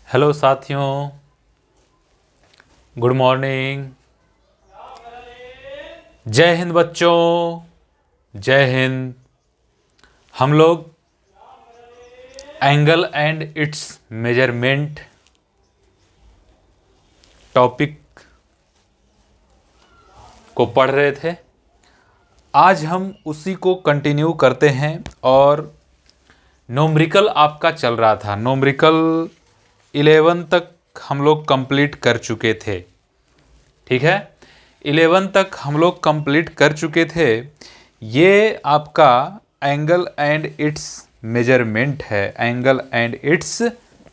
Hello साथियों, good morning. जय हिंद बच्चों, जय हिंद। हम लोग angle and it's measurement topic को पढ़ रहे थे। आज हम उसी को कंटिन्यू करते हैं और न्यूमेरिकल आपका चल रहा था। न्यूमेरिकल 11 तक हम लोग कंप्लीट कर चुके थे। ठीक है, 11 तक हम लोग कंप्लीट कर चुके थे। ये आपका एंगल एंड इट्स मेजरमेंट है, एंगल एंड इट्स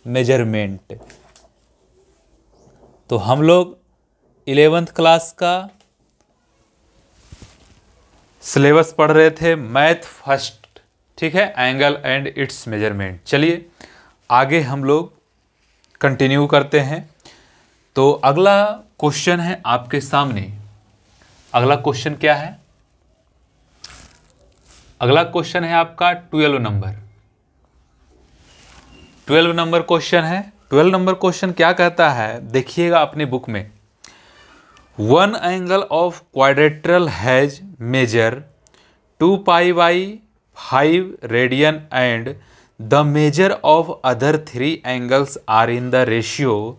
मेजरमेंट। तो हम लोग 11th क्लास का सिलेबस पढ़ रहे थे, मैथ फर्स्ट। ठीक है, एंगल एंड इट्स मेजरमेंट। चलिए आगे हम लोग कंटिन्यू करते हैं। तो अगला क्वेश्चन है आपके सामने। अगला क्वेश्चन क्या है? अगला क्वेश्चन है आपका 12 नंबर। 12 नंबर क्वेश्चन है। 12 नंबर क्वेश्चन क्या कहता है, देखिएगा अपनी बुक में। One angle of quadrilateral has measure 2 pi by 5 radian and the measure of other 3 angles are in the ratio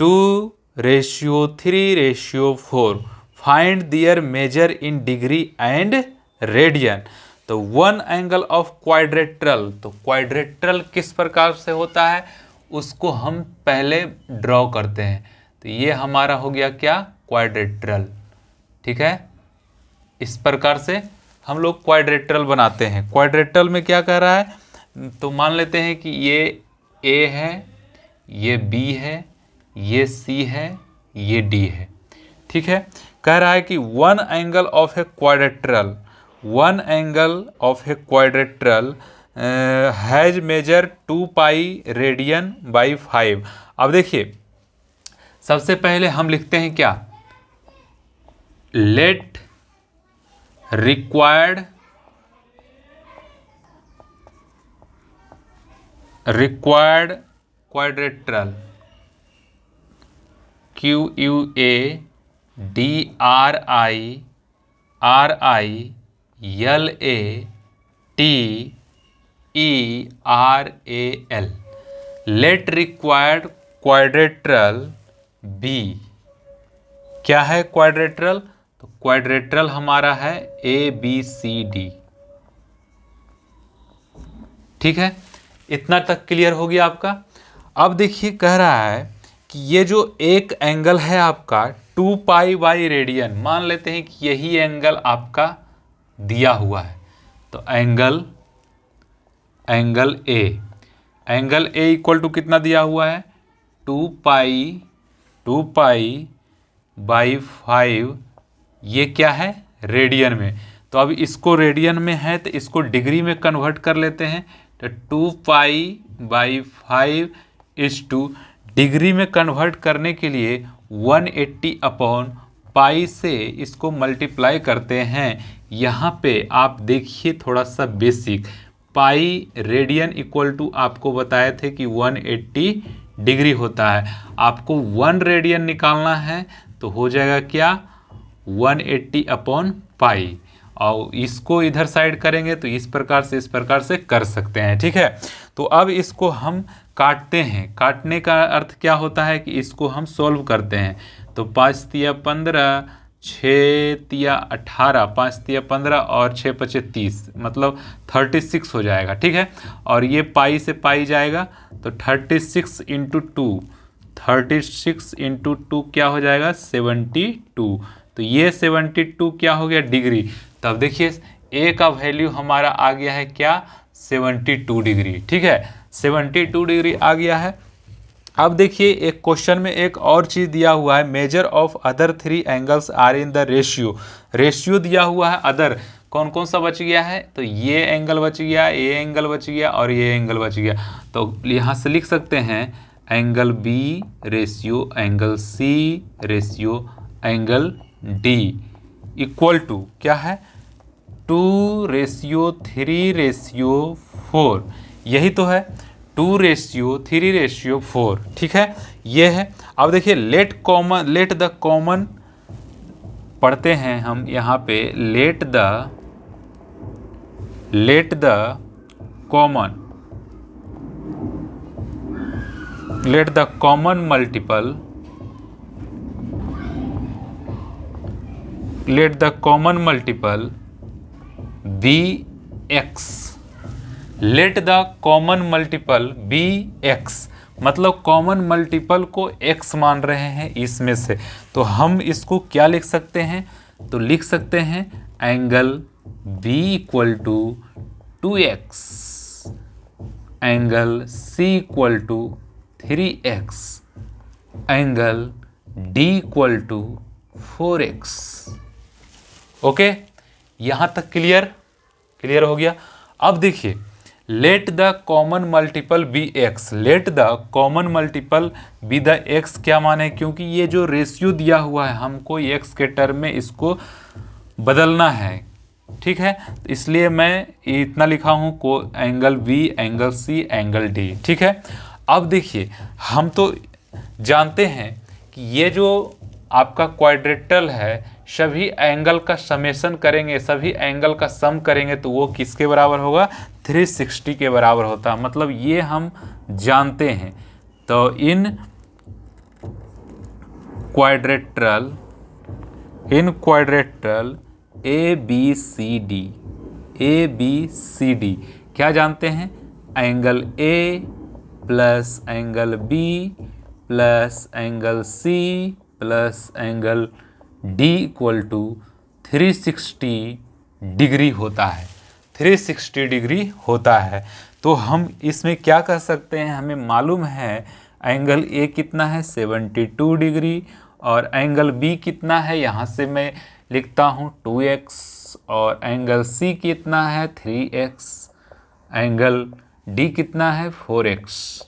2:3:4। Find their measure in degree and radian. तो one angle of quadrilateral, तो quadrilateral किस प्रकार से होता है उसको हम पहले ड्रॉ करते हैं। तो ये हमारा हो गया क्या, क्वाड्रेट्रल। ठीक है, इस प्रकार से हम लोग क्वाड्रेट्रल बनाते हैं। क्वाड्रेट्रल में क्या कह रहा है, तो मान लेते हैं कि ये ए है, ये बी है, ये सी है, ये डी है। ठीक है, कह रहा है कि one angle of a quadrilateral, one angle of a quadrilateral has measure 2 pi radian by 5। अब देखिए, सबसे पहले हम लिखते हैं क्या, let required quadrilateral QUADRILATERAL, let required quadrilateral be. क्या है क्वाड्रेट्रल, तो क्वाड्रेट्रल हमारा है ABCD। ठीक है, इतना तक क्लियर हो गया आपका। अब देखिए कह रहा है कि ये जो एक एंगल है आपका 2 पाई बाई रेडियन, मान लेते हैं कि यही एंगल आपका दिया हुआ है। तो एंगल ए इक्वल टू कितना दिया हुआ है, 2 पाई बाई 5। ये क्या है, रेडियन में। तो अब इसको रेडियन में है तो इसको डिग्री में कन्वर्ट कर लेते हैं। तो 2 pi by 5 is two, degree में कन्वर्ट करने के लिए 180 अपॉन पाई से इसको मल्टीप्लाई करते हैं। यहाँ पे आप देखिए थोड़ा सा basic, pi radian equal to आपको बताए थे कि 180 डिग्री होता है। आपको 1 रेडियन निकालना है तो हो जाएगा क्या, 180 अपॉन पाई। और इसको इधर साइड करेंगे तो इस प्रकार से कर सकते हैं। ठीक है, तो अब इसको हम काटते हैं। काटने का अर्थ क्या होता है कि इसको हम सॉल्व करते हैं। तो 5 तिया 15, 6 तिया 18, 5 तिया 15 और 6 पचे 30, मतलब 36 हो जाएगा। ठीक है, और ये पाई से पाई जाएगा तो 36 इंटू 2, 36 इंटू 2 क्या हो जाएगा, 72। तो ये 72 क्या हो गया, डिग्री। तब देखिए ए का वैल्यू हमारा आ गया है क्या, 72 डिग्री। ठीक है, 72 डिग्री आ गया है। अब देखिए एक क्वेश्चन में एक और चीज़ दिया हुआ है, measure of other 3 angles are in the ratio दिया हुआ है। अदर कौन कौन सा बच गया है, तो ये एंगल बच गया, ये एंगल बच गया और ये एंगल बच गया। तो यहाँ से लिख सकते हैं angle B ratio angle C ratio angle D equal to क्या है, 2:3:4। यही तो है, 2:3:4, ठीक है, ये है। अब देखिए लेट द कॉमन पढ़ते हैं हम यहाँ पे, late the common multiple bx, late the common multiple bx, मतलब कॉमन मल्टीपल को x मान रहे हैं इसमें से, तो हम इसको क्या लिख सकते हैं, तो लिख सकते हैं angle b equal to 2x, angle c equal to 3x, angle d equal to 4x। Okay, यहाँ तक क्लियर हो गया। अब देखिए let the common multiple be x, let the common multiple be the x क्या माने, क्योंकि ये जो रेशियो दिया हुआ है हमको एक्स के टर्म में इसको बदलना है, ठीक है, तो इसलिए मैं इतना लिखा हूँ को angle B, angle C, angle D, ठीक है। अब देखिए हम तो जानते हैं कि ये जो आपका क्वाड्रेटल है, सभी एंगल का समेशन करेंगे, सभी एंगल का सम करेंगे तो वो किसके बराबर होगा, 360 के बराबर होता है, मतलब ये हम जानते हैं। तो in quadrilateral A B C D क्या जानते हैं, angle A plus angle B plus angle C plus angle D equal to 360 degree होता है, 360 डिग्री होता है। तो हम इसमें क्या कर सकते हैं, हमें मालूम है एंगल ए कितना है 72 डिग्री, और एंगल बी कितना है, यहाँ से मैं लिखता हूँ 2x, और एंगल सी कितना है 3x, एंगल डी कितना है 4x,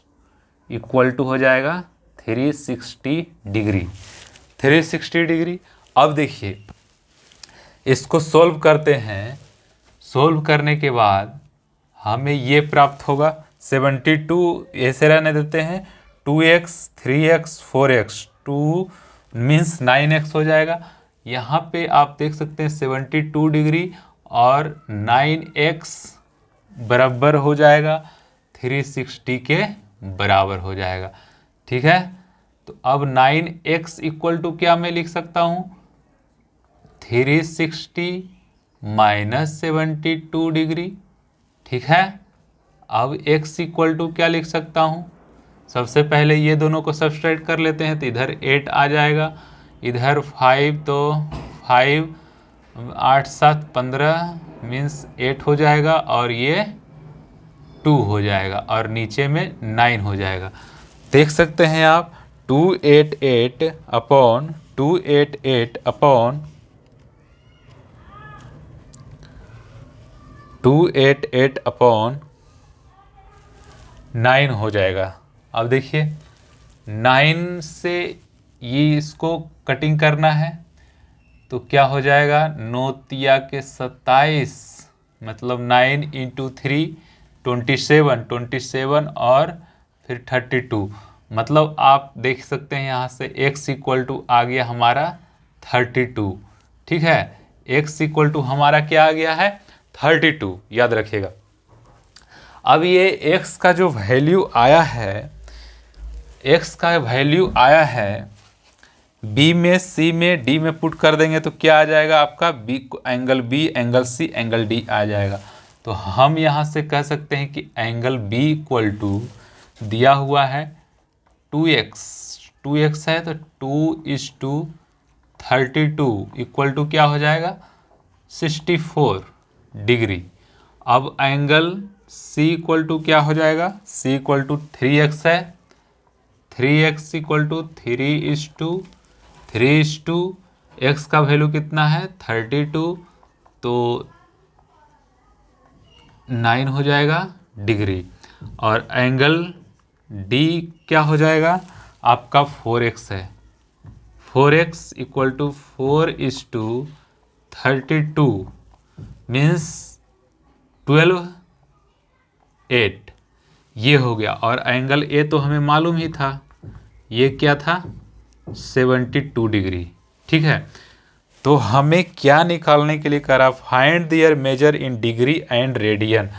इक्वल टू हो जाएगा 360 डिग्री, 360 डिग्री। अब देखिए इसको सोल्व करते हैं, सोल्व करने के बाद हमें ये प्राप्त होगा 72, ऐसे रहने देते हैं, 2x 3x 4x, 2 means 9x हो जाएगा। यहाँ पे आप देख सकते हैं 72 डिग्री और 9x बराबर हो जाएगा 360 के बराबर हो जाएगा, ठीक है। तो अब 9x इक्वल टू क्या मैं लिख सकता हूँ, 360 माइनस 72 डिग्री, ठीक है। अब x इक्वल टू क्या लिख सकता हूँ, सबसे पहले ये दोनों को सब्सट्रैक्ट कर लेते हैं तो इधर 8 आ जाएगा, इधर 5, तो 5 8 7 15 मीन्स 8 हो जाएगा, और ये 2 हो जाएगा, और नीचे में 9 हो जाएगा। देख सकते हैं आप 288 अपॉन 288 अपॉन 288 अपॉन 9 हो जाएगा। अब देखिए 9 से ये इसको कटिंग करना है तो क्या हो जाएगा, 9 तिया के 27, मतलब 9 इंटू 3 27 और फिर 32, मतलब आप देख सकते हैं यहाँ से x इक्वल टू आ गया हमारा 32, ठीक है। x इक्वल टू हमारा क्या आ गया है 32, याद रखिएगा। अब ये x का जो वैल्यू आया है, x का वैल्यू आया है b में, c में, d में पुट कर देंगे तो क्या आ जाएगा आपका b, angle b, angle c, angle d आ जाएगा। तो हम यहाँ से कह सकते हैं कि एंगल b इक्वल टू दिया हुआ है 2x है तो 2:32 इक्वल टू क्या हो जाएगा 64 डिग्री। अब एंगल c इक्वल टू क्या हो जाएगा, c इक्वल टू 3x है, 3x इक्वल टू 3:3, x का वैल्यू कितना है 32, तो 9 हो जाएगा डिग्री, और एंगल d क्या हो जाएगा आपका 4x है, 4x इक्वल टू 4:32 मीन्स 12 8, ये हो गया। और एंगल ए तो हमें मालूम ही था, ये क्या था 72 डिग्री। ठीक है, तो हमें क्या निकालने के लिए करा, find their measure in degree and radian.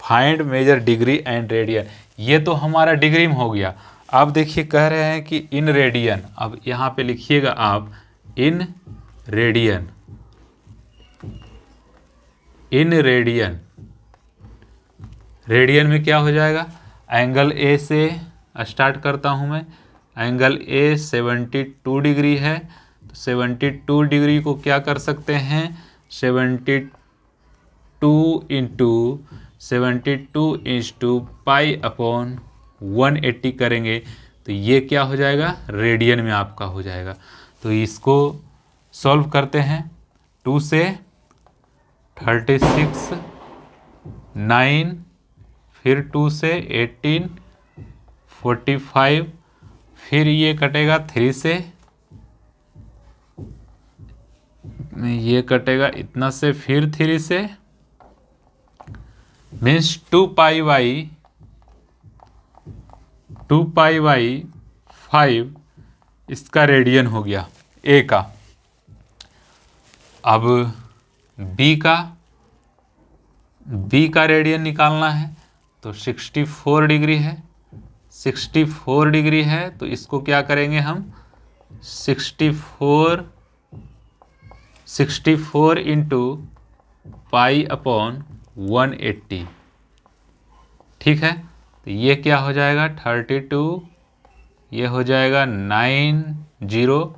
Find measure degree and radian, ये तो हमारा डिग्री में हो गया। अब देखिए कह रहे हैं कि इन रेडियन, अब यहाँ पे लिखिएगा आप in radian, in radian. Radian में क्या हो जाएगा, एंगल ए से स्टार्ट करता हूँ मैं। एंगल ए 72 डिग्री है, तो 72 डिग्री को क्या कर सकते हैं, 72 इंटू 72 इंटू पाई अपॉन 180 करेंगे तो ये क्या हो जाएगा, रेडियन में आपका हो जाएगा। तो इसको सॉल्व करते हैं। 2 से 36, 9, फिर 2 से 18, 45, फिर ये कटेगा 3 से, ये कटेगा इतना से, फिर 3 से, मीन्स 2 पाई बाई 5 इसका रेडियन हो गया ए का। अब बी का रेडियन निकालना है, तो 64 डिग्री है, 64 डिग्री है, तो इसको क्या करेंगे हम, 64 इंटू पाई अपॉन 180। ठीक है, तो ये क्या हो जाएगा 32, ये हो जाएगा 9, 0,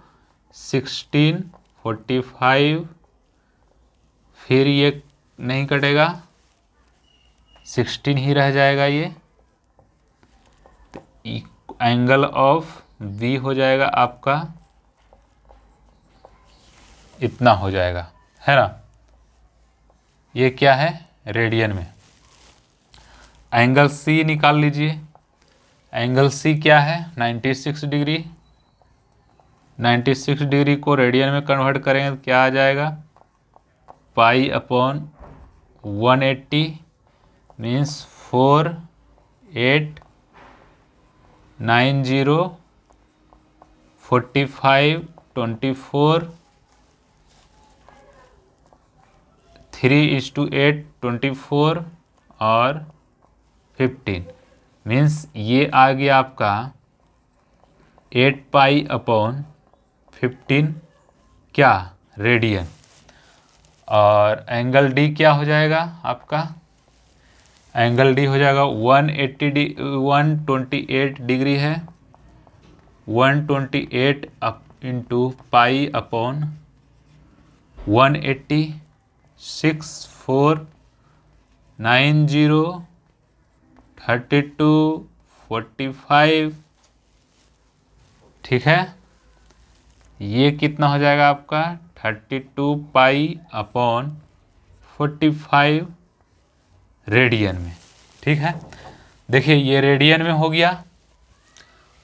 16, 45, फिर ये नहीं कटेगा, 16 ही रह जाएगा। ये एंगल ऑफ बी हो जाएगा आपका इतना हो जाएगा, है ना। ये क्या है, रेडियन में। एंगल सी निकाल लीजिए। एंगल सी क्या है, 96 डिग्री। 96 डिग्री को रेडियन में कन्वर्ट करेंगे तो क्या आ जाएगा, पाई अपॉन 180, मीन्स 4, 8, 9, 0, 45, 24, 3:8, 24 और 15, मीन्स ये आ गया आपका 8 पाई अपॉन 15 क्या, रेडियन। और एंगल डी क्या हो जाएगा आपका, एंगल डी हो जाएगा 128 डिग्री है, 128 अप इंटू पाई अपॉन 180, 6, 4, 9, 0, 32, 45। ठीक है, ये कितना हो जाएगा आपका 32 पाई अपॉन 45 रेडियन में। ठीक है, देखिए ये रेडियन में हो गया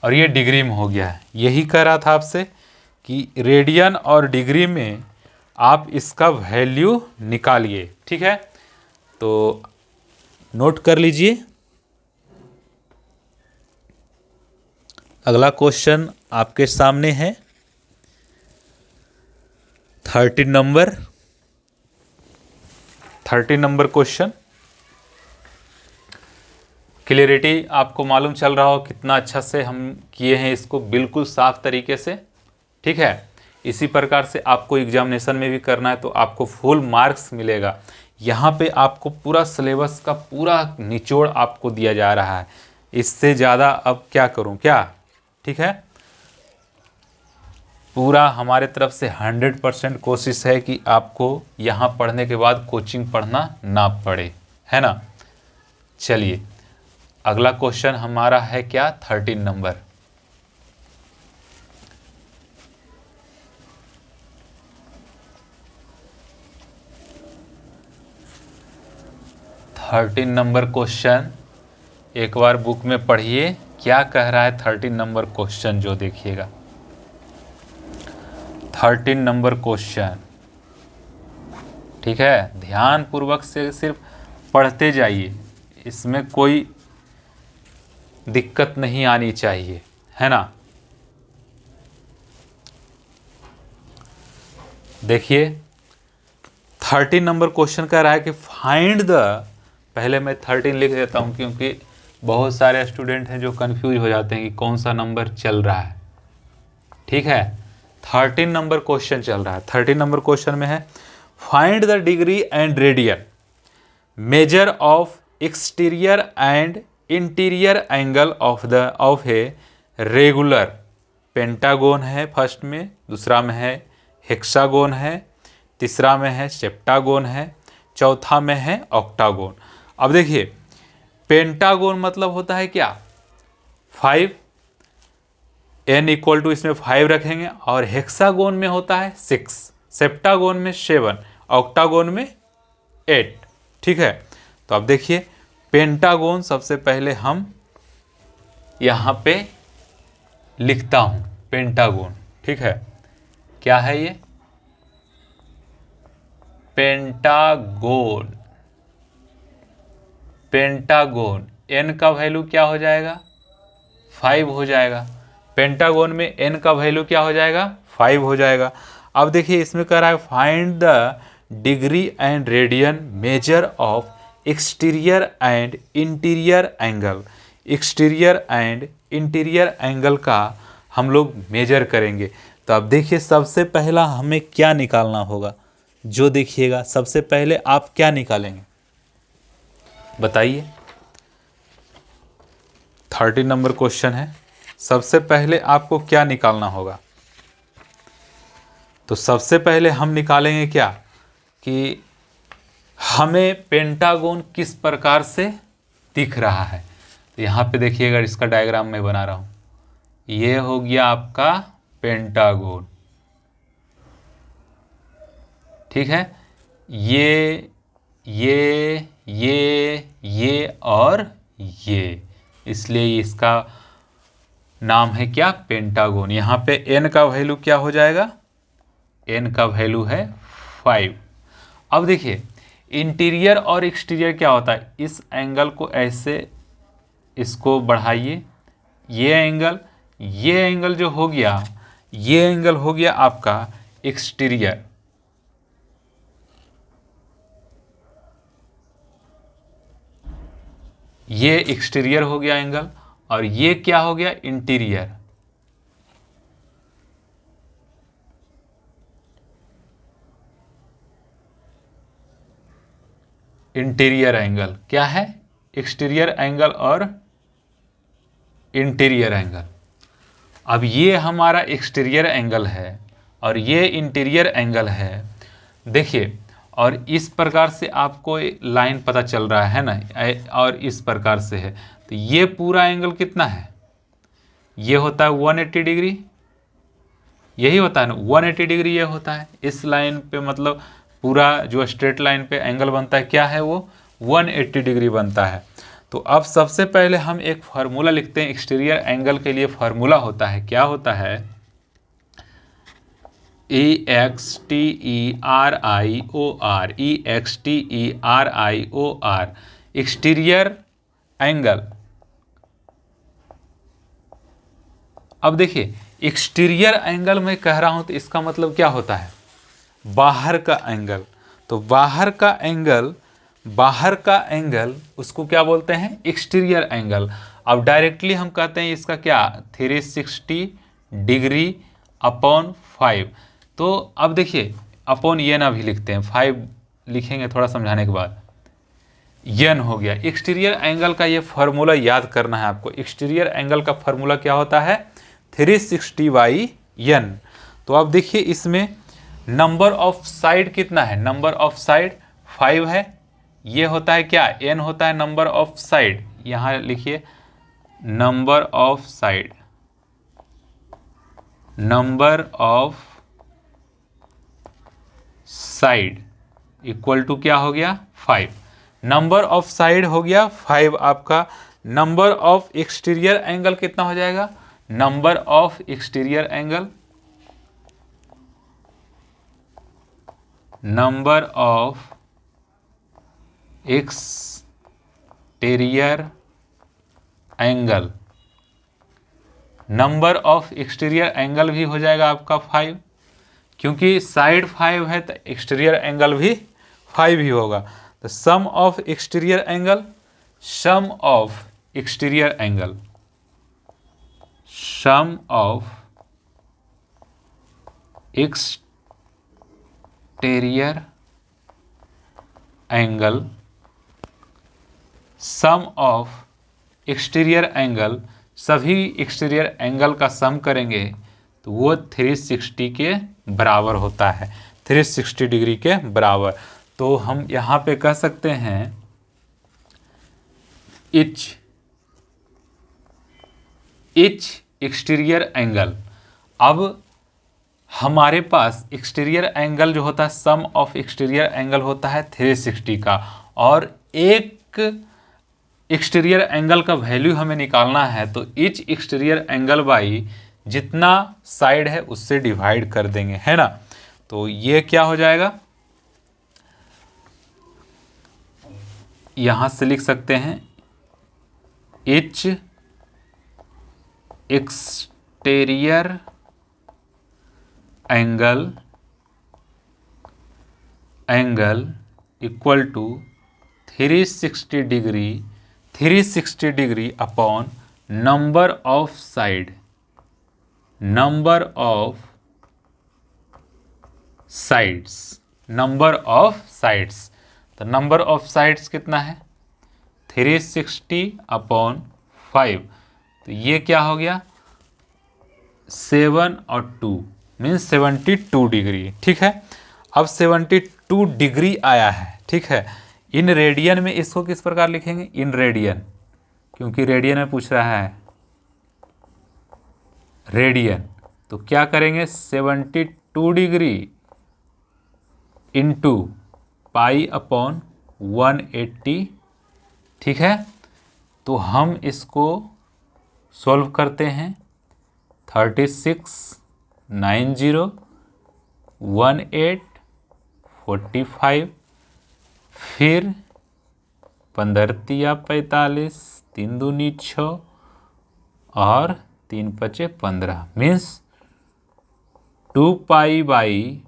और ये डिग्री में हो गया। यही कह रहा था आपसे कि रेडियन और डिग्री में आप इसका वैल्यू निकालिए। ठीक है, तो नोट कर लीजिए। अगला क्वेश्चन आपके सामने है 13 नंबर क्वेश्चन। क्लियरिटी आपको मालूम चल रहा हो कितना अच्छा से हम किए हैं इसको, बिल्कुल साफ तरीके से। ठीक है, इसी प्रकार से आपको एग्जामिनेशन में भी करना है तो आपको फुल मार्क्स मिलेगा। यहाँ पे आपको पूरा सिलेबस का पूरा निचोड़ आपको दिया जा रहा है, इससे ज़्यादा अब क्या करूँ क्या। ठीक है, पूरा हमारे तरफ से 100% कोशिश है कि आपको यहाँ पढ़ने के बाद कोचिंग पढ़ना ना पड़े, है ना। चलिए अगला क्वेश्चन हमारा है क्या, 13 नंबर। नंबर क्वेश्चन एक बार बुक में पढ़िए क्या कह रहा है। 13 नंबर क्वेश्चन जो देखिएगा, 13 नंबर क्वेश्चन। ठीक है, ध्यान पूर्वक से सिर्फ पढ़ते जाइए, इसमें कोई दिक्कत नहीं आनी चाहिए, है ना। देखिए 13 नंबर क्वेश्चन कह रहा है कि फाइंड द, पहले मैं 13 लिख देता हूँ क्योंकि बहुत सारे स्टूडेंट हैं जो कंफ्यूज हो जाते हैं कि कौन सा नंबर चल रहा है। ठीक है, 13 नंबर क्वेश्चन चल रहा है। 13 नंबर क्वेश्चन में है find the degree and radian measure of exterior and interior angle of a regular pentagon है फर्स्ट में, दूसरा में है हेक्सागोन है, तीसरा में है सेप्टागोन है, चौथा में है ऑक्टागोन। अब देखिए पेंटागोन मतलब होता है क्या, 5, n इक्वल टू इसमें 5 रखेंगे, और हेक्सागोन में होता है 6, सेप्टागोन में 7, ऑक्टागोन में 8। ठीक है, तो अब देखिए पेंटागोन सबसे पहले हम यहाँ पे लिखता हूँ पेंटागोन। ठीक है, क्या है ये, पेंटागोन। पेंटागोन n का वैल्यू क्या हो जाएगा, 5 हो जाएगा। पेंटागोन में n का वैल्यू क्या हो जाएगा, 5 हो जाएगा। अब देखिए इसमें कह रहा है find the degree and radian measure of exterior and interior angle. Exterior and interior angle का हम लोग मेजर करेंगे। तो अब देखिए सबसे पहला हमें क्या निकालना होगा, जो देखिएगा सबसे पहले आप क्या निकालेंगे बताइए। 13 नंबर क्वेश्चन है, सबसे पहले आपको क्या निकालना होगा। तो सबसे पहले हम निकालेंगे क्या कि हमें पेंटागोन किस प्रकार से दिख रहा है। तो यहाँ पे देखिएगा इसका डायग्राम मैं बना रहा हूँ, ये हो गया आपका पेंटागोन। ठीक है, ये और ये, इसलिए इसका नाम है क्या, पेंटागोन। यहाँ पे n का वैल्यू क्या हो जाएगा, n का वैल्यू है 5। अब देखिए इंटीरियर और एक्सटीरियर क्या होता है, इस एंगल को ऐसे इसको बढ़ाइए, ये एंगल जो हो गया, ये एंगल हो गया आपका एक्सटीरियर। ये एक्सटीरियर हो गया एंगल, और ये क्या हो गया, इंटीरियर। इंटीरियर एंगल क्या है, एक्सटीरियर एंगल और इंटीरियर एंगल। अब ये हमारा एक्सटीरियर एंगल है और ये इंटीरियर एंगल है। देखिए, और इस प्रकार से आपको लाइन पता चल रहा है ना, और इस प्रकार से है, तो ये पूरा एंगल कितना है, ये होता है 180 डिग्री, यही होता है ना 180 डिग्री, ये होता है इस लाइन पे, मतलब पूरा जो स्ट्रेट लाइन पे एंगल बनता है क्या है, वो 180 डिग्री बनता है। तो अब सबसे पहले हम एक फार्मूला लिखते हैं एक्सटीरियर एंगल के लिए। फार्मूला होता है, क्या होता है, EXTERIOR, EXTERIOR, एक्सटीरियर एंगल। अब देखिए एक्सटीरियर एंगल में कह रहा हूं तो इसका मतलब क्या होता है, बाहर का एंगल। तो बाहर का एंगल उसको क्या बोलते हैं, एक्सटीरियर एंगल। अब डायरेक्टली हम कहते हैं इसका क्या, 360 डिग्री अपॉन 5। तो अब देखिए अपॉन ये ना भी लिखते हैं, 5 लिखेंगे थोड़ा समझाने के बाद, यन हो गया। एक्सटीरियर एंगल का ये फार्मूला याद करना है आपको। एक्सटीरियर एंगल का फार्मूला क्या होता है, 360/n। तो अब देखिए इसमें नंबर ऑफ साइड कितना है, नंबर ऑफ साइड 5 है। ये होता है क्या, n होता है नंबर ऑफ साइड। यहाँ लिखिए number of side, number of side equal to क्या हो गया, 5। नंबर ऑफ साइड हो गया 5 आपका। नंबर ऑफ एक्सटीरियर एंगल कितना हो जाएगा, number of exterior angle, number of exterior angle number of exterior angle भी हो जाएगा आपका 5, क्योंकि साइड 5 है तो एक्सटीरियर एंगल भी 5 ही होगा। तो sum of exterior angle, sum of exterior angle, sum of exterior angle, sum of exterior angle, सभी एक्सटीरियर एंगल का सम करेंगे तो वो 360 के बराबर होता है, 360 डिग्री के बराबर। तो हम यहाँ पे कह सकते हैं इच एक्सटीरियर एंगल। अब हमारे पास एक्सटीरियर एंगल जो होता है, सम ऑफ एक्सटीरियर एंगल होता है 360 का, और एक एक्सटीरियर एंगल का वैल्यू हमें निकालना है, तो इच एक्सटीरियर एंगल बाई जितना साइड है उससे डिवाइड कर देंगे, है ना। तो ये क्या हो जाएगा, यहां से लिख सकते हैं each exterior angle equal to 360 degree upon number of side, number of sides, number of sides. तो नंबर ऑफ साइड्स कितना है 360 अपॉन 5, तो ये क्या हो गया 7 और 2 मीन्स 72 डिग्री। ठीक है, अब 72 डिग्री आया है। ठीक है, इन रेडियन में इसको किस प्रकार लिखेंगे, इन रेडियन, क्योंकि रेडियन में पूछ रहा है रेडियन। तो क्या करेंगे 72 डिग्री इंटू पाई अपॉन 180। ठीक है, तो हम इसको सॉल्व करते हैं 36 90 18 45, फिर 15 तिया 45, 3 दूनी 6 और 3 पचे 15 मीन्स 2 पाई बाई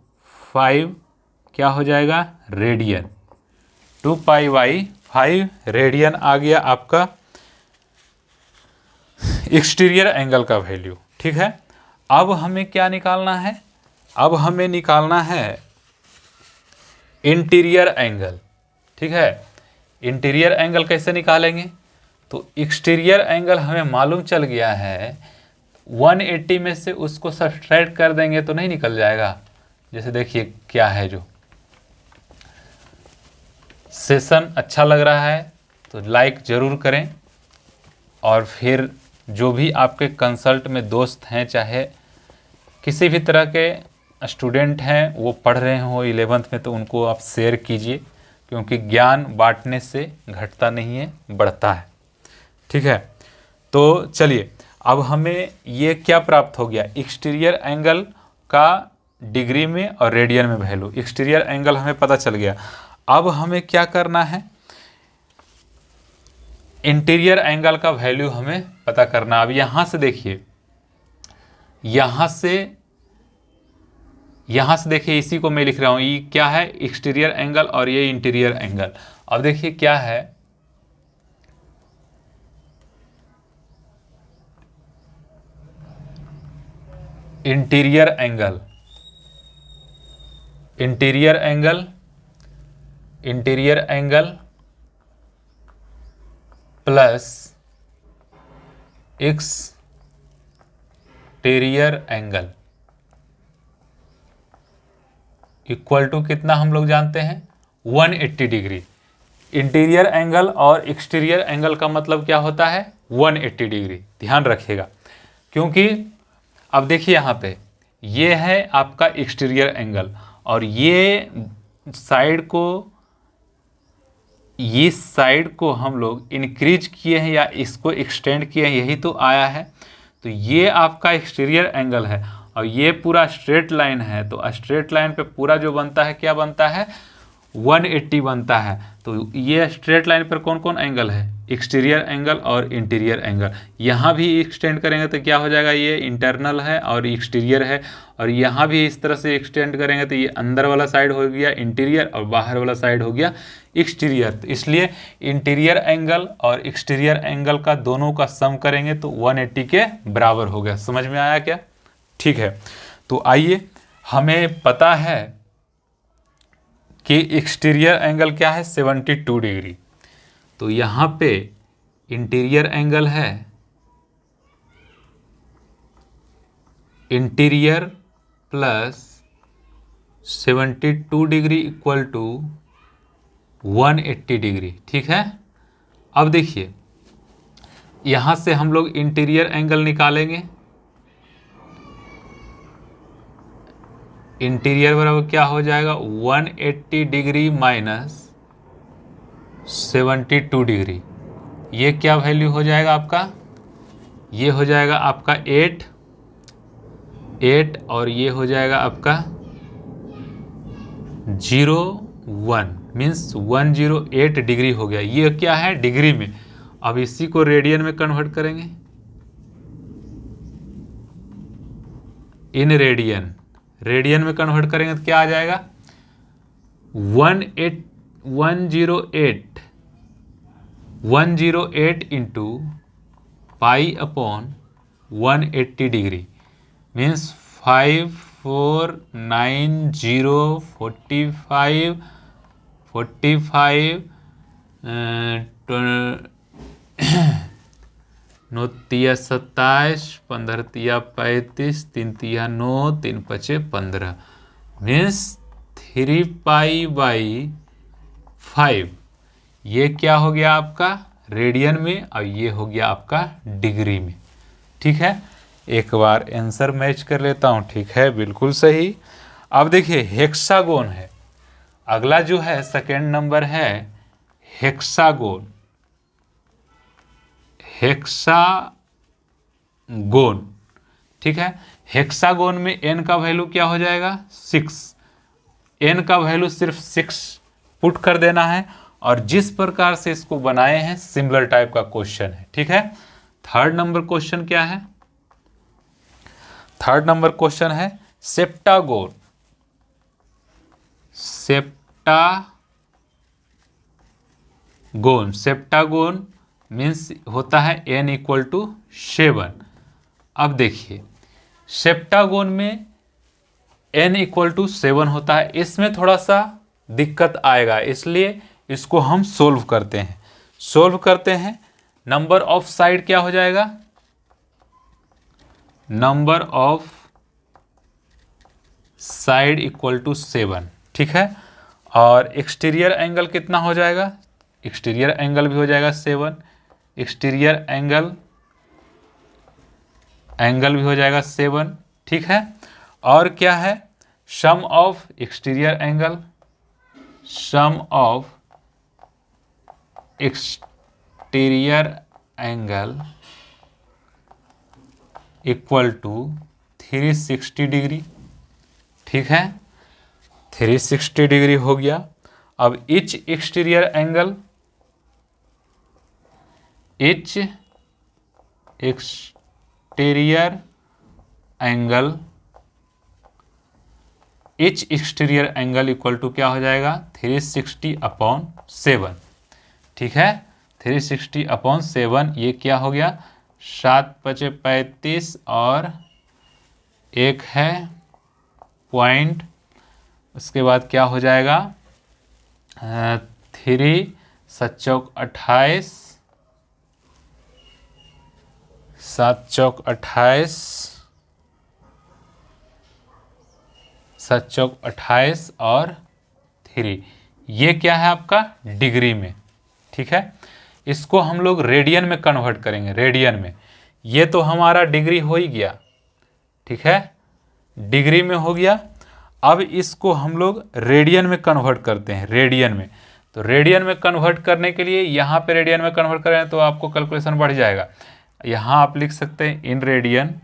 5 क्या हो जाएगा रेडियन, 2 पाई बाई 5 रेडियन आ गया आपका एक्सटीरियर एंगल का वैल्यू। ठीक है, अब हमें क्या निकालना है, अब हमें निकालना है इंटीरियर एंगल। ठीक है, इंटीरियर एंगल कैसे निकालेंगे, तो एक्सटीरियर एंगल हमें मालूम चल गया है, 180 में से उसको सब्ट्रैक्ट कर देंगे तो नहीं निकल जाएगा। जैसे देखिए क्या है, जो सेशन अच्छा लग रहा है तो लाइक ज़रूर करें, और फिर जो भी आपके कंसल्ट में दोस्त हैं, चाहे किसी भी तरह के स्टूडेंट हैं, वो पढ़ रहे हो 11th में, तो उनको आप शेयर कीजिए, क्योंकि ज्ञान बांटने से घटता नहीं है, बढ़ता है। ठीक है, तो चलिए अब हमें ये क्या प्राप्त हो गया, एक्सटीरियर एंगल का डिग्री में और रेडियन में वैल्यू, एक्सटीरियर एंगल हमें पता चल गया। अब हमें क्या करना है, इंटीरियर एंगल का वैल्यू हमें पता करना। अब यहाँ से देखिए, यहाँ से देखिए, इसी को मैं लिख रहा हूँ, ये क्या है एक्सटीरियर एंगल और ये इंटीरियर एंगल। अब देखिए क्या है, interior angle, interior angle, interior angle plus exterior angle equal to कितना हम लोग जानते हैं 180 डिग्री। इंटीरियर एंगल और एक्सटीरियर एंगल का मतलब क्या होता है 180 डिग्री, ध्यान रखिएगा। क्योंकि अब देखिए यहाँ पे ये है आपका एक्सटीरियर एंगल, और ये साइड को, इस साइड को हम लोग इंक्रीज किए हैं या इसको एक्सटेंड किए हैं, यही तो आया है। तो ये आपका एक्सटीरियर एंगल है, और ये पूरा स्ट्रेट लाइन है, तो स्ट्रेट लाइन पे पूरा जो बनता है क्या बनता है 180 बनता है। तो ये स्ट्रेट लाइन पर कौन कौन एंगल है, एक्सटीरियर एंगल और इंटीरियर एंगल। यहाँ भी एक्सटेंड करेंगे तो क्या हो जाएगा, ये इंटरनल है और एक्सटीरियर है, और यहाँ भी इस तरह से एक्सटेंड करेंगे तो ये अंदर वाला साइड हो गया इंटीरियर और बाहर वाला साइड हो गया एक्सटीरियर। तो इसलिए इंटीरियर एंगल और एक्सटीरियर एंगल का दोनों का सम करेंगे तो 180 के बराबर हो गया। समझ में आया क्या? ठीक है, तो आइए, हमें पता है कि एक्सटीरियर एंगल क्या है 72 डिग्री। तो यहाँ पे इंटीरियर एंगल है, interior plus 72 degree equal to 180 degree. ठीक है, अब देखिए यहाँ से हम लोग इंटीरियर एंगल निकालेंगे। इंटीरियर बराबर क्या हो जाएगा, 180 डिग्री माइनस 72 डिग्री। ये क्या वैल्यू हो जाएगा आपका, ये हो जाएगा आपका 8 और ये हो जाएगा आपका 01 मीन्स 108 डिग्री हो गया। ये क्या है, डिग्री में। अब इसी को रेडियन में कन्वर्ट करेंगे, इन रेडियन में कन्वर्ट करेंगे तो क्या आ जाएगा, 108 into pi upon 180 degree means 549045 9 तिया 27 15 तिया 35 3 तिया 9 3 पचे 15 मीन्स 3 पाई बाई 5। ये क्या हो गया आपका रेडियन में और ये हो गया आपका डिग्री में। ठीक है, एक बार आंसर मैच कर लेता हूँ। ठीक है, बिल्कुल सही। अब देखिए हेक्सागोन है, अगला जो है सेकेंड नंबर है हेक्सागोन। हेक्सागोन, ठीक है, हेक्सागोन में n का वैल्यू क्या हो जाएगा 6। n का वैल्यू सिर्फ 6 पुट कर देना है, और जिस प्रकार से इसको बनाए हैं सिमिलर टाइप का क्वेश्चन है। ठीक है, थर्ड नंबर क्वेश्चन क्या है, थर्ड नंबर क्वेश्चन है सेप्टागोन। सेप्टागोन मीन्स होता है n इक्वल टू 7। अब देखिए सेप्टागोन में n इक्वल टू 7 होता है, इसमें थोड़ा सा दिक्कत आएगा, इसलिए इसको हम सोल्व करते हैं। नंबर ऑफ साइड क्या हो जाएगा, number of side equal to 7। ठीक है, और एक्सटीरियर एंगल कितना हो जाएगा, एक्सटीरियर एंगल भी हो जाएगा 7, एक्सटीरियर एंगल भी हो जाएगा 7। ठीक है, और क्या है, sum of exterior angle, sum of exterior angle equal to 360 degree. ठीक है, 360 डिग्री हो गया। अब each exterior angle, each exterior angle equal to क्या हो जाएगा 360/7। ठीक है, 360/7 ये क्या हो गया 7 × 35 और एक है पॉइंट, उसके बाद क्या हो जाएगा 3 7 28 7 चौक 28 7 चौक 28 और 3, ये क्या है आपका डिग्री में। ठीक है, इसको हम लोग रेडियन में कन्वर्ट करेंगे, रेडियन में। ये तो हमारा डिग्री हो ही गया। ठीक है, डिग्री में हो गया। अब इसको हम लोग रेडियन में कन्वर्ट करते हैं, रेडियन में। तो रेडियन में कन्वर्ट करने के लिए यहाँ पे रेडियन में कन्वर्ट करें तो आपको कैलकुलेशन बढ़ जाएगा। यहाँ आप लिख सकते हैं इन रेडियन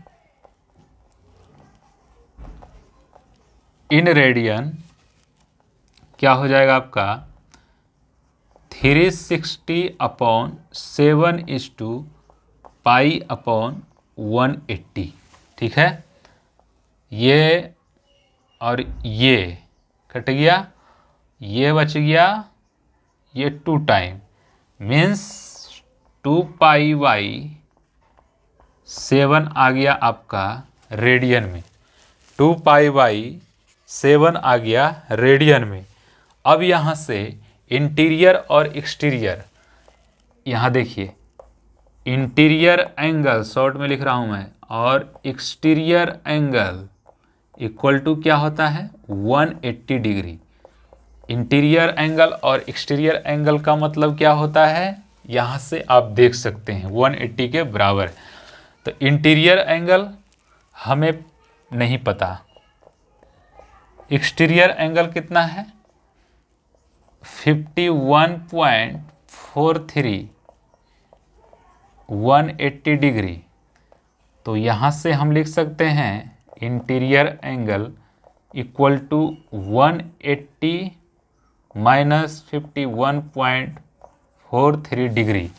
क्या हो जाएगा आपका 360/7 /π/180। ठीक है, ये और ये कट गया, ये बच गया, ये 2 टाइम मीन्स 2π/7 आ गया आपका रेडियन में, 2π/7 आ गया रेडियन में। अब यहाँ से इंटीरियर और एक्सटीरियर, यहाँ देखिए इंटीरियर एंगल शॉर्ट में लिख रहा हूँ मैं, और एक्सटीरियर एंगल इक्वल टू क्या होता है 180 डिग्री। इंटीरियर एंगल और एक्सटीरियर एंगल का मतलब क्या होता है, यहाँ से आप देख सकते हैं 180 के बराबर है। तो इंटीरियर एंगल हमें नहीं पता, एक्सटीरियर एंगल कितना है 51.43 180 डिग्री। तो यहाँ से हम लिख सकते हैं interior angle equal to 180 minus 51.43 degree.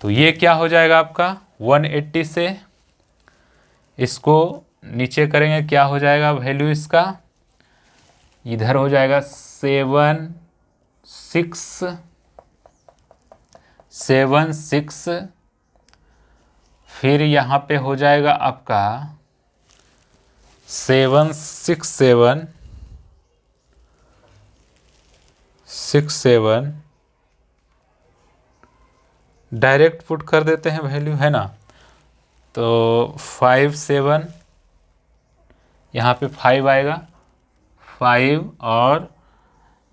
तो ये क्या हो जाएगा आपका 180 से इसको नीचे करेंगे, क्या हो जाएगा वैल्यू इसका, इधर हो जाएगा 7.6, फिर यहाँ पे हो जाएगा आपका 767 डायरेक्ट पुट कर देते हैं वैल्यू, है ना। तो 57 यहाँ पे 5 आएगा, 5 और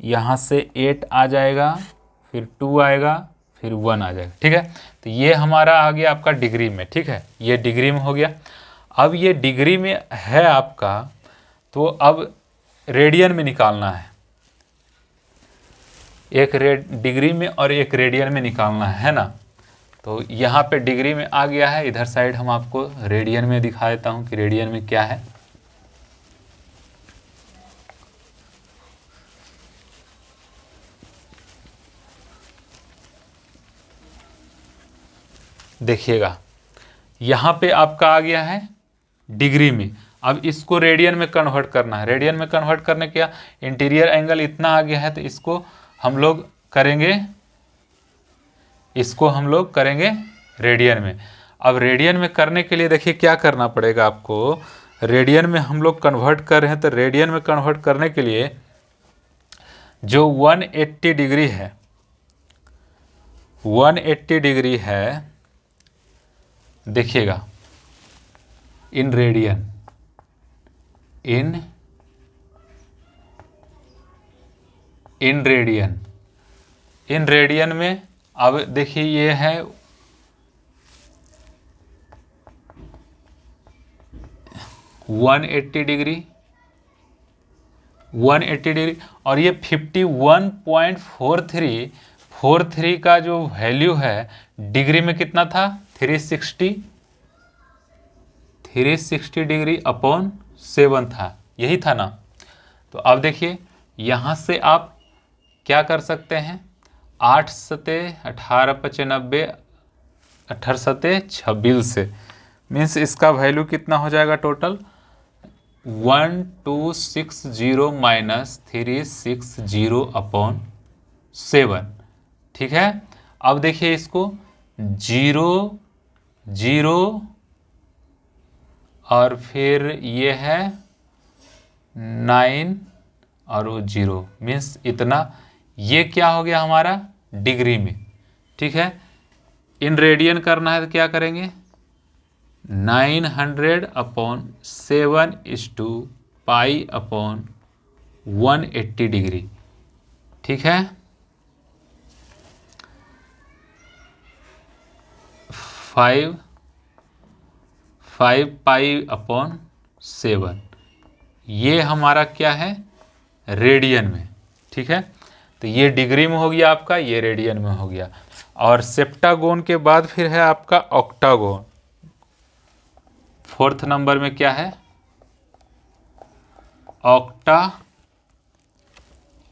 यहाँ से 8 आ जाएगा, फिर 2 आएगा, फिर 1 आ जाएगा। ठीक है, तो ये हमारा आ गया आपका डिग्री में। ठीक है, ये डिग्री में हो गया। अब ये डिग्री में है आपका, तो अब रेडियन में निकालना है, एक डिग्री में और एक रेडियन में निकालना है ना। तो यहाँ पे डिग्री में आ गया है, इधर साइड हम आपको रेडियन में दिखा देता हूँ कि रेडियन में क्या है। देखिएगा यहाँ पे आपका आ गया है डिग्री में। अब इसको रेडियन में कन्वर्ट करना है। रेडियन में कन्वर्ट करने के इंटीरियर एंगल इतना आ गया है, तो इसको हम लोग करेंगे रेडियन में। अब रेडियन में करने के लिए देखिए क्या करना पड़ेगा आपको। रेडियन में हम लोग कन्वर्ट कर रहे हैं, तो रेडियन में कन्वर्ट करने के लिए जो 180 डिग्री है, 180 डिग्री है, देखिएगा इन रेडियन, इन रेडियन में अब देखिए ये है 180 डिग्री, 180 डिग्री, और ये 51.43 का जो वैल्यू है डिग्री में कितना था 360 डिग्री अपॉन 7 था, यही था ना। तो अब देखिए यहाँ से आप क्या कर सकते हैं, 8 सते 18 95 18 सते 26 से, मीन्स इसका वैल्यू कितना हो जाएगा टोटल 1260 माइनस 360 अपॉन 7। ठीक है, अब देखिए इसको 0 0 और फिर ये है 9 और वो 0, मीन्स इतना। ये क्या हो गया हमारा डिग्री में। ठीक है, इन रेडियन करना है तो क्या करेंगे 900 अपॉन 7 / पाई अपॉन 180 डिग्री। ठीक है, 5 पाई अपॉन 7, ये हमारा क्या है रेडियन में। ठीक है, तो ये डिग्री में हो गया आपका, ये रेडियन में हो गया। और सेप्टागोन के बाद फिर है आपका ऑक्टागोन। 4th नंबर में क्या है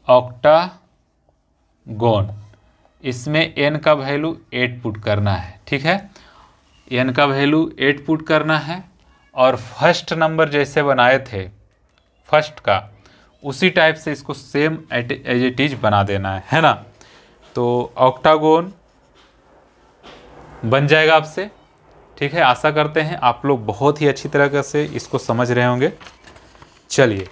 ऑक्टागोन, इसमें n का वैल्यू 8 पुट करना है। ठीक है, n का वैल्यू 8 पुट करना है और फर्स्ट नंबर जैसे बनाए थे फर्स्ट का, उसी टाइप से इसको सेम एज इट इज बना देना है ना। तो ऑक्टागोन बन जाएगा आपसे। ठीक है, आशा करते हैं आप लोग बहुत ही अच्छी तरह से इसको समझ रहे होंगे। चलिए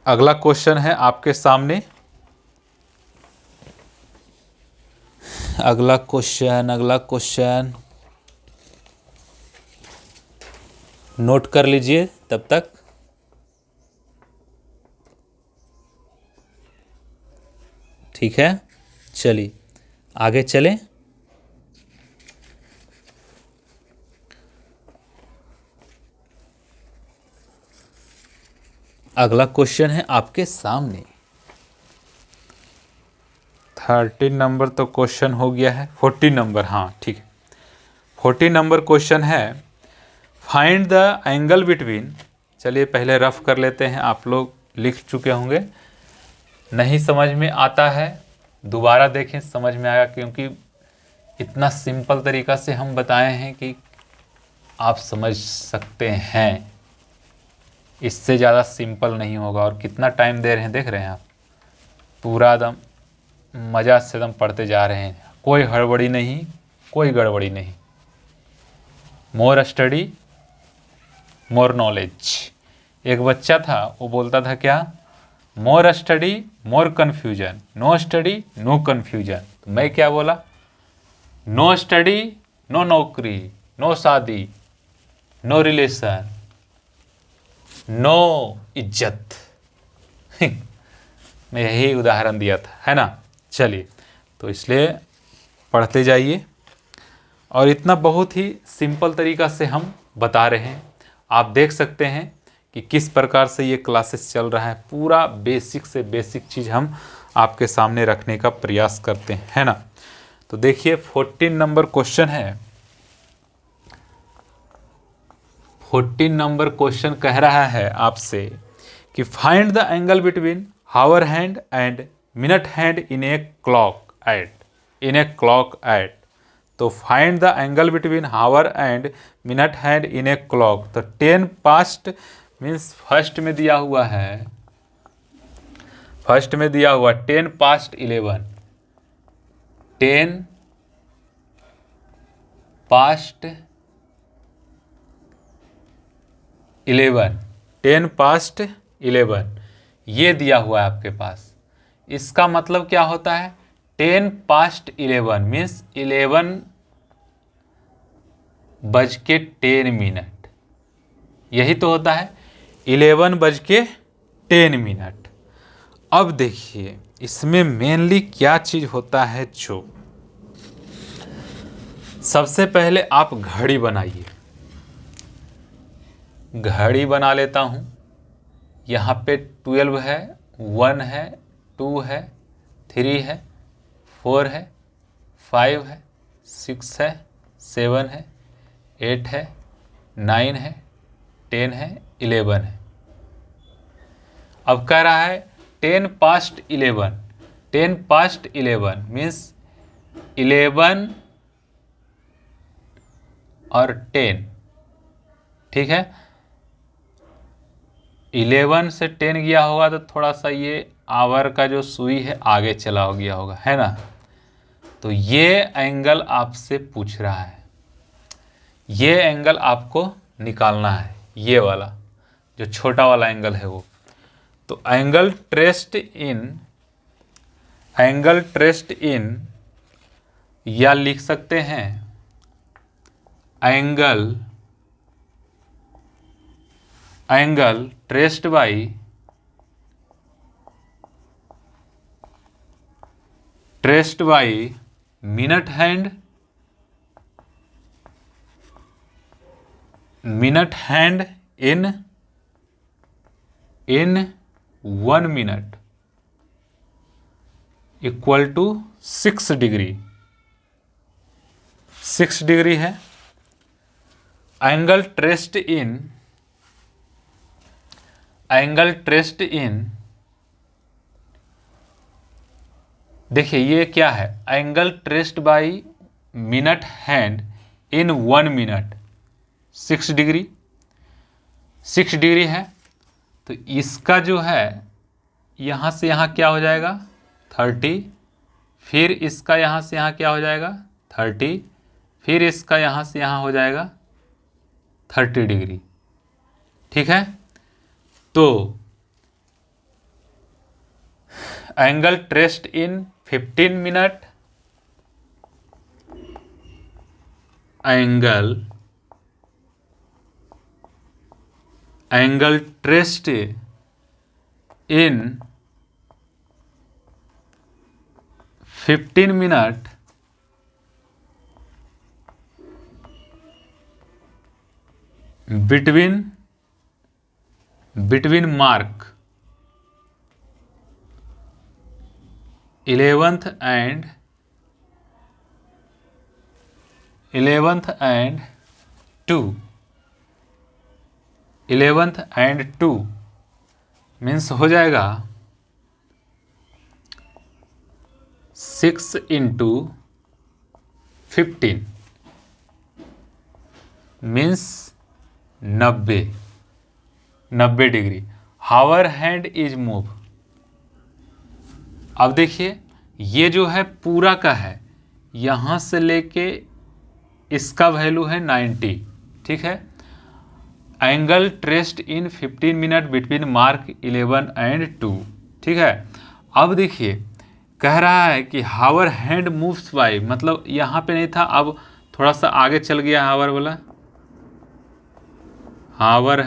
अगला क्वेश्चन है आपके सामने। अगला क्वेश्चन नोट कर लीजिए तब तक। ठीक है, चलिए आगे चलें। अगला क्वेश्चन है आपके सामने। 13 नंबर तो क्वेश्चन हो गया है। 14 नंबर, हाँ ठीक है, 14 नंबर क्वेश्चन है फाइंड द एंगल बिटवीन। चलिए पहले रफ कर लेते हैं, आप लोग लिख चुके होंगे। नहीं समझ में आता है दोबारा देखें, समझ में आएगा, क्योंकि इतना सिंपल तरीका से हम बताए हैं कि आप समझ सकते हैं। इससे ज़्यादा सिंपल नहीं होगा। और कितना टाइम दे रहे हैं देख रहे हैं आप, पूरा एकदम मज़ा से एकदम पढ़ते जा रहे हैं, कोई हड़बड़ी नहीं, कोई गड़बड़ी नहीं। More study more knowledge. एक बच्चा था वो बोलता था क्या, more study more confusion, no study no confusion. तो मैं क्या बोला, नो स्टडी नो नौकरी, नो शादी, नो रिलेशन, नो इज्जत। मैं यही उदाहरण दिया था, है ना। चलिए, तो इसलिए पढ़ते जाइए। और इतना बहुत ही सिंपल तरीका से हम बता रहे हैं, आप देख सकते हैं कि किस प्रकार से ये क्लासेस चल रहा है। पूरा बेसिक से बेसिक चीज़ हम आपके सामने रखने का प्रयास करते हैं, है ना। तो देखिए 14 नंबर क्वेश्चन है। 14 नंबर क्वेश्चन कह रहा है आपसे कि find the angle between hour hand and minute hand in a clock at. तो find the angle between hour and minute hand in a clock. तो 10 पास्ट मीन्स फर्स्ट में दिया हुआ है, 10 पास्ट 11, 10 पास्ट 11, 10 पास्ट 11 ये दिया हुआ है आपके पास। इसका मतलब क्या होता है, 10 पास्ट 11 मीन्स 11 बज के 10 मिनट, यही तो होता है, 11 बज के 10 मिनट। अब देखिए इसमें मेनली क्या चीज़ होता है, जो सबसे पहले आप घड़ी बनाइए। घड़ी बना लेता हूँ। यहाँ पे 12 है, 1 है, 2 है, 3 है, 4 है, 5 है, 6 है, 7 है, 8 है, 9 है, 10 है, 11 है। अब कह रहा है 10 पास्ट 11, 10 पास्ट 11 मीन्स 11 और 10, ठीक है। 11 से 10 गया होगा तो थोड़ा सा ये आवर का जो सुई है आगे चला हो गया होगा, है ना। तो ये एंगल आपसे पूछ रहा है, ये एंगल आपको निकालना है, ये वाला जो छोटा वाला एंगल है वो। तो एंगल ट्रेस्ड इन या लिख सकते हैं angle traced by minute hand in 1 minute equal to 6 degree. 6 degree है। एंगल ट्रेस्ड इन देखिए ये क्या है, angle traced by minute hand in 1 minute 6 degree, 6 degree है। तो इसका जो है यहाँ से यहाँ क्या हो जाएगा 30, फिर इसका यहाँ से यहाँ क्या हो जाएगा 30, फिर इसका यहाँ से यहाँ हो जाएगा 30 डिग्री। ठीक है, तो angle traced in 15 minute, angle traced in 15 minute between mark 11th and 2, 11th and 2 means हो जाएगा 6 into 15 means 90 degree. Hour hand is move. अब देखिए ये जो है पूरा का है, यहाँ से लेके इसका वैल्यू है 90। ठीक है, angle traced in 15 minute between mark 11 and 2। ठीक है, अब देखिए कह रहा है कि हावर हैंड मूव्स बाय, मतलब यहाँ पे नहीं था, अब थोड़ा सा आगे चल गया हावर वाला। Hour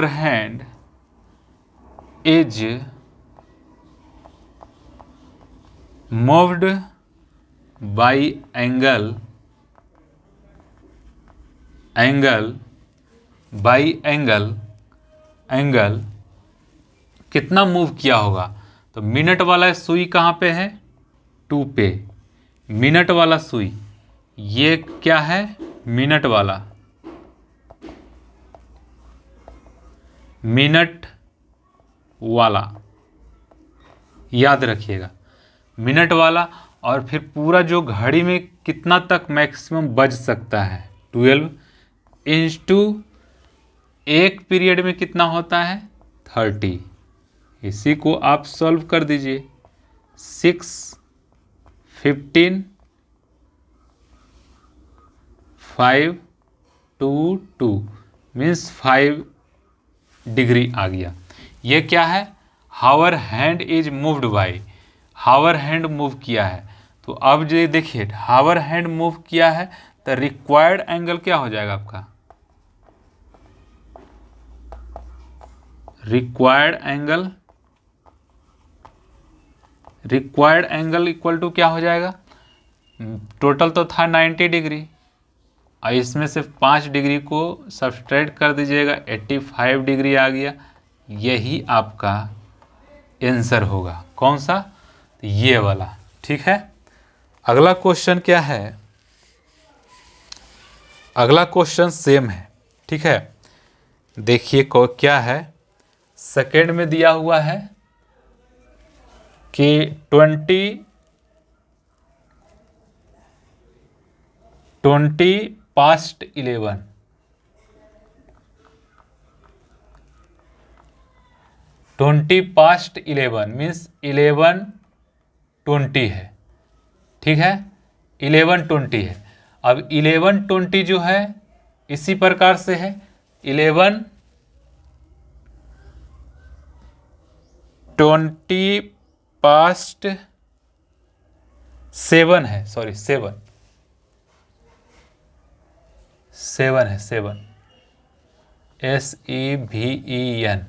hand is moved by angle कितना मूव किया होगा। तो मिनट वाला सुई कहाँ पे है 2 पे, मिनट वाला सुई ये क्या है मिनट वाला याद रखिएगा मिनट वाला। और फिर पूरा जो घड़ी में कितना तक मैक्सिमम बज सकता है 12 इंटू एक पीरियड में कितना होता है 30। इसी को आप सॉल्व कर दीजिए। 6, 15, 5, 2, 2 मीन्स 5 डिग्री आ गया। ये क्या है hour hand is moved by, hour hand move किया है। तो अब जो देखिए हावर हैंड मूव किया है तो रिक्वायर्ड एंगल क्या हो जाएगा आपका, रिक्वायर्ड एंगल इक्वल टू क्या हो जाएगा, टोटल तो था 90 डिग्री और इसमें से 5 डिग्री को सब्सट्रैक्ट कर दीजिएगा 85 डिग्री आ गया। यही आपका आंसर होगा। कौन सा, तो ये वाला। ठीक है, अगला क्वेश्चन क्या है, अगला क्वेश्चन सेम है। ठीक है, देखिए क्या है, सेकेंड में दिया हुआ है कि 20 past 11, 20 past 11 मीन्स 11:20 है। ठीक है, 11:20 है। अब 11:20 जो है इसी प्रकार से है 11:20 past 7 है, सॉरी 7 है, 7 SEVEN।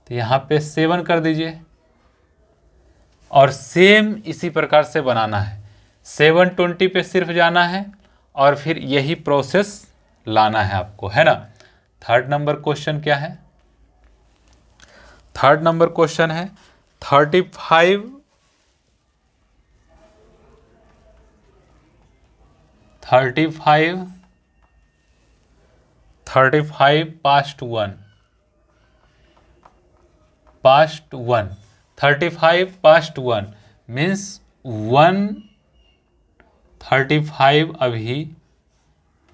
तो यहाँ पे 7 कर दीजिए और सेम इसी प्रकार से बनाना है। 7:20 पे सिर्फ जाना है और फिर यही प्रोसेस लाना है आपको, है ना। थर्ड नंबर क्वेश्चन क्या है, थर्ड नंबर क्वेश्चन है 35 past 1, 35 पास्ट 1 मीन्स 1:35 अभी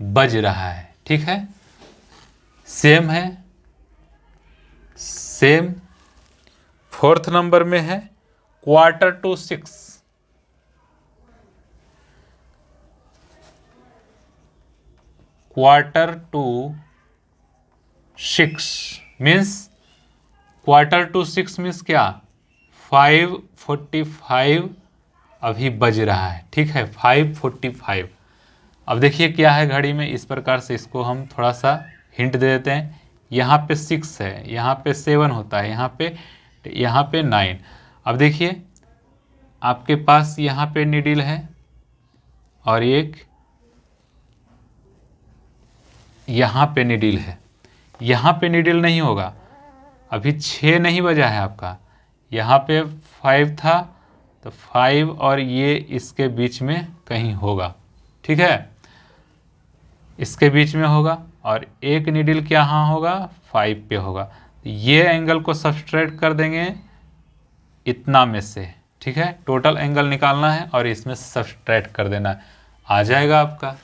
बज रहा है, ठीक है। सेम है, सेम। फोर्थ नंबर में है 4:45, 4:45 मीन्स 4:45 मीन्स क्या, 5:45 अभी बज रहा है, ठीक है, 5:45। अब देखिए क्या है घड़ी में, इस प्रकार से इसको हम थोड़ा सा हिंट दे देते हैं। यहाँ पे 6 है, यहाँ पे 7 होता है, यहाँ पे 9। अब देखिए आपके पास यहाँ पे नीडल है और एक यहाँ पे नीडल है। यहाँ पे नीडल नहीं होगा, अभी 6 नहीं बजा है आपका, यहाँ पे 5 था तो 5 और ये इसके बीच में कहीं होगा, ठीक है, इसके बीच में होगा। और एक नीडल क्या यहाँ होगा, 5 पे होगा। तो ये एंगल को सब्सट्रैक्ट कर देंगे इतना में से, ठीक है, टोटल एंगल निकालना है और इसमें सब्सट्रैक्ट कर देना है, आ जाएगा आपका।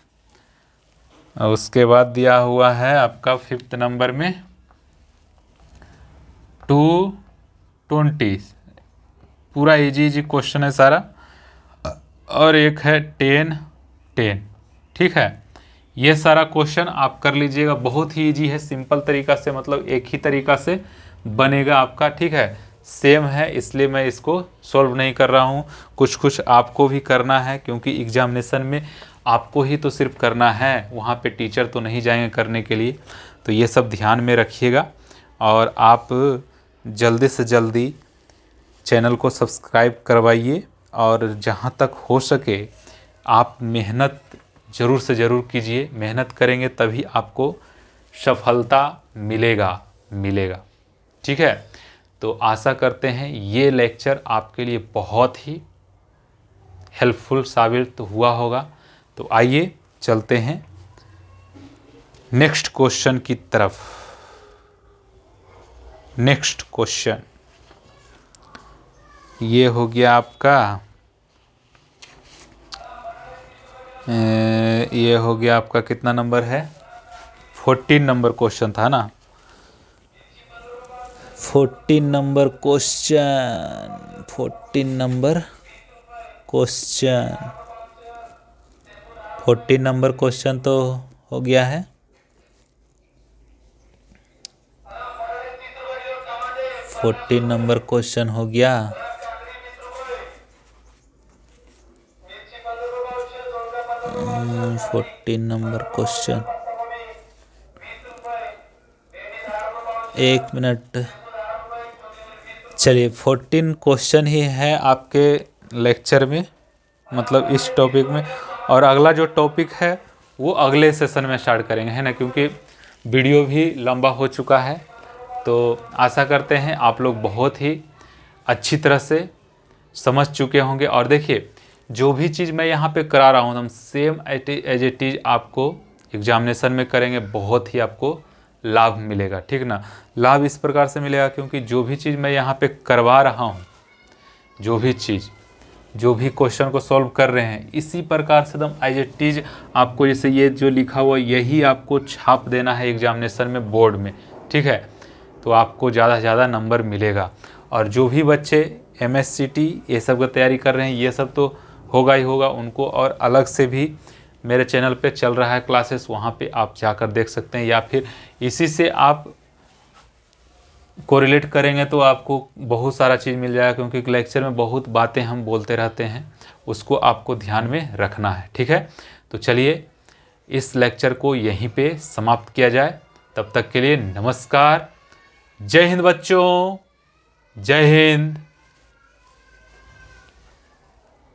उसके बाद दिया हुआ है आपका 5th नंबर में 2:20, पूरा इजी क्वेश्चन है सारा। और एक है 10:10, ठीक है। ये सारा क्वेश्चन आप कर लीजिएगा, बहुत ही इजी है, सिंपल तरीका से, मतलब एक ही तरीका से बनेगा आपका, ठीक है। सेम है इसलिए मैं इसको सॉल्व नहीं कर रहा हूँ, कुछ कुछ आपको भी करना है, क्योंकि एग्जामिनेशन में आपको ही तो सिर्फ करना है, वहाँ पे टीचर तो नहीं जाएंगे करने के लिए। तो ये सब ध्यान में रखिएगा और आप जल्दी से जल्दी चैनल को सब्सक्राइब करवाइए और जहाँ तक हो सके आप मेहनत ज़रूर से ज़रूर कीजिए। मेहनत करेंगे तभी आपको सफलता मिलेगा, ठीक है। तो आशा करते हैं ये लेक्चर आपके लिए बहुत ही हेल्पफुल साबित हुआ होगा। तो आइए चलते हैं नेक्स्ट क्वेश्चन की तरफ। नेक्स्ट क्वेश्चन ये हो गया आपका, ये हो गया आपका कितना नंबर है, 14 नंबर क्वेश्चन था ना, 14 number question, 14 number question, 14 number question तो हो गया है। 14 नंबर क्वेश्चन हो गया। 14 नंबर क्वेश्चन, एक मिनट, चलिए 14 क्वेश्चन ही है आपके लेक्चर में, मतलब इस टॉपिक में। और अगला जो टॉपिक है वो अगले सेशन में स्टार्ट करेंगे, है ना, क्योंकि वीडियो भी लंबा हो चुका है। तो आशा करते हैं आप लोग बहुत ही अच्छी तरह से समझ चुके होंगे। और देखिए जो भी चीज़ मैं यहाँ पे करा रहा हूँ हम सेम एज इट इज़ आपको एग्जामिनेशन में करेंगे, बहुत ही आपको लाभ मिलेगा, ठीक ना। लाभ इस प्रकार से मिलेगा क्योंकि जो भी चीज़ मैं यहाँ पे करवा रहा हूँ, जो भी क्वेश्चन को सॉल्व कर रहे हैं, इसी प्रकार से एकदम एज इट इज़ आपको, जैसे ये जो लिखा हुआ यही आपको छाप देना है एग्जामिनेशन में, बोर्ड में, ठीक है। तो आपको ज़्यादा से ज़्यादा नंबर मिलेगा। और जो भी बच्चे MSCT ये सब का तैयारी कर रहे हैं, ये सब तो होगा ही होगा, उनको और अलग से भी मेरे चैनल पे चल रहा है क्लासेस, वहाँ पे आप जाकर देख सकते हैं, या फिर इसी से आप कोरिलेट करेंगे तो आपको बहुत सारा चीज़ मिल जाएगा, क्योंकि लेक्चर में बहुत बातें हम बोलते रहते हैं, उसको आपको ध्यान में रखना है, ठीक है। तो चलिए इस लेक्चर को यहीं पे समाप्त किया जाए, तब तक के लिए नमस्कार, जय हिंद बच्चों, जय हिंद।